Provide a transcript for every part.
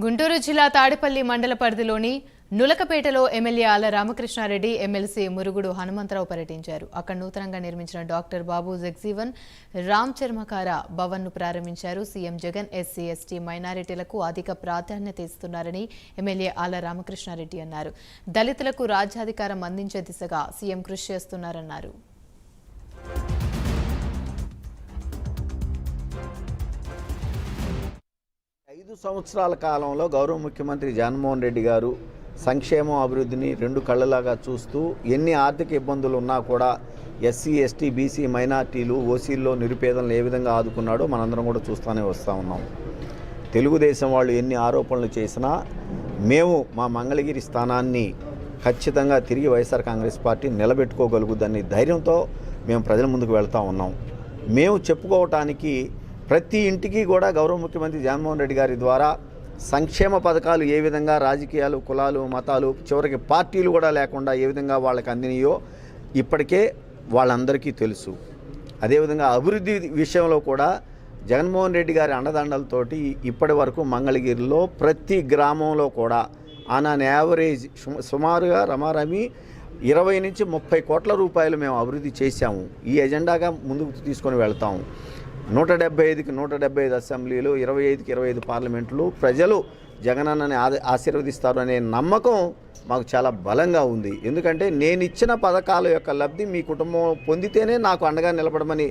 గుంటూరు జిల్లా తాడేపల్లి మండల పరిధిలోని నులకపేటలో ఎమ్మెల్యే ఆళ్ల రామకృష్ణారెడ్డి ఎమ్మెల్సీ మురుగుడు హనుమంతరావు పర్యటించారు. అక్కడ నూతనంగా నిర్మించిన డాక్టర్ బాబు జగ్జీవన్ రామ్ చర్మకార భవన్ను ప్రారంభించారు. సీఎం జగన్ ఎస్సీ ఎస్టీ మైనారిటీలకు అధిక ప్రాధాన్యత ఇస్తున్నారని ఎమ్మెల్యే ఆళ్ల రామకృష్ణారెడ్డి అన్నారు. దళితులకు రాజ్యాధికారం అందించే దిశగా సీఎం కృషి చేస్తున్నారన్నారు. 5 సంవత్సరాల కాలంలో గౌరవ ముఖ్యమంత్రి జగన్మోహన్ రెడ్డి గారు సంక్షేమం అభివృద్ధిని రెండు కళ్ళలాగా చూస్తూ ఎన్ని ఆర్థిక ఇబ్బందులు ఉన్నా కూడా ఎస్సీ ఎస్టీ బీసీ మైనార్టీలు ఓసీల్లో నిరుపేదలను ఏ విధంగా ఆదుకున్నాడో మనందరం కూడా చూస్తూనే వస్తూ ఉన్నాం. తెలుగుదేశం వాళ్ళు ఎన్ని ఆరోపణలు చేసినా మేము మా మంగళగిరి స్థానాన్ని ఖచ్చితంగా తిరిగి వైఎస్ఆర్ కాంగ్రెస్ పార్టీ నిలబెట్టుకోగలుగుదని ధైర్యంతో మేము ప్రజల ముందుకు వెళ్తూ ఉన్నాం. మేము చెప్పుకోవటానికి ప్రతి ఇంటికి కూడా గౌరవ ముఖ్యమంత్రి జగన్మోహన్ రెడ్డి గారి ద్వారా సంక్షేమ పథకాలు ఏ విధంగా రాజకీయాలు కులాలు మతాలు చివరికి పార్టీలు కూడా లేకుండా ఏ విధంగా వాళ్ళకి అందినాయో ఇప్పటికే వాళ్ళందరికీ తెలుసు. అదేవిధంగా అభివృద్ధి విషయంలో కూడా జగన్మోహన్ రెడ్డి గారి అండదండలతోటి ఇప్పటి వరకు మంగళగిరిలో ప్రతి గ్రామంలో కూడా ఆన్ యావరేజ్ సుమారుగా రమారమి 20 నుంచి 30 కోట్ల రూపాయలు మేము అభివృద్ధి చేశాము. ఈ ఎజెండాగా ముందుకు తీసుకొని వెళ్తాము. 175కి 175 అసెంబ్లీలు, 25కి 25 పార్లమెంట్లు ప్రజలు జగనన్నని ఆశీర్వదిస్తారు అనే నమ్మకం మాకు చాలా బలంగా ఉంది. ఎందుకంటే నేను ఇచ్చిన పథకాల యొక్క లబ్ధి మీ కుటుంబం పొందితేనే నాకు అండగా నిలబడమని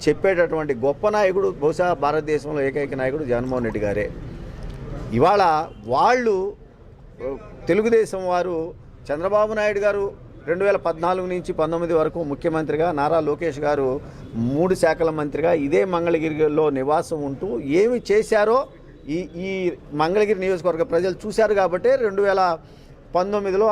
చెప్పేటటువంటి గొప్ప నాయకుడు బహుశా భారతదేశంలో ఏకైక నాయకుడు జగన్మోహన్ రెడ్డి గారే. ఇవాళ వాళ్ళు తెలుగుదేశం వారు చంద్రబాబు నాయుడు గారు 2014 నుంచి 19 వరకు ముఖ్యమంత్రిగా, నారా లోకేష్ గారు 3 శాఖల మంత్రిగా ఇదే మంగళగిరిలో నివాసం ఉంటూ ఏమి చేశారో ఈ మంగళగిరి నియోజకవర్గ ప్రజలు చూశారు. కాబట్టి 2019లో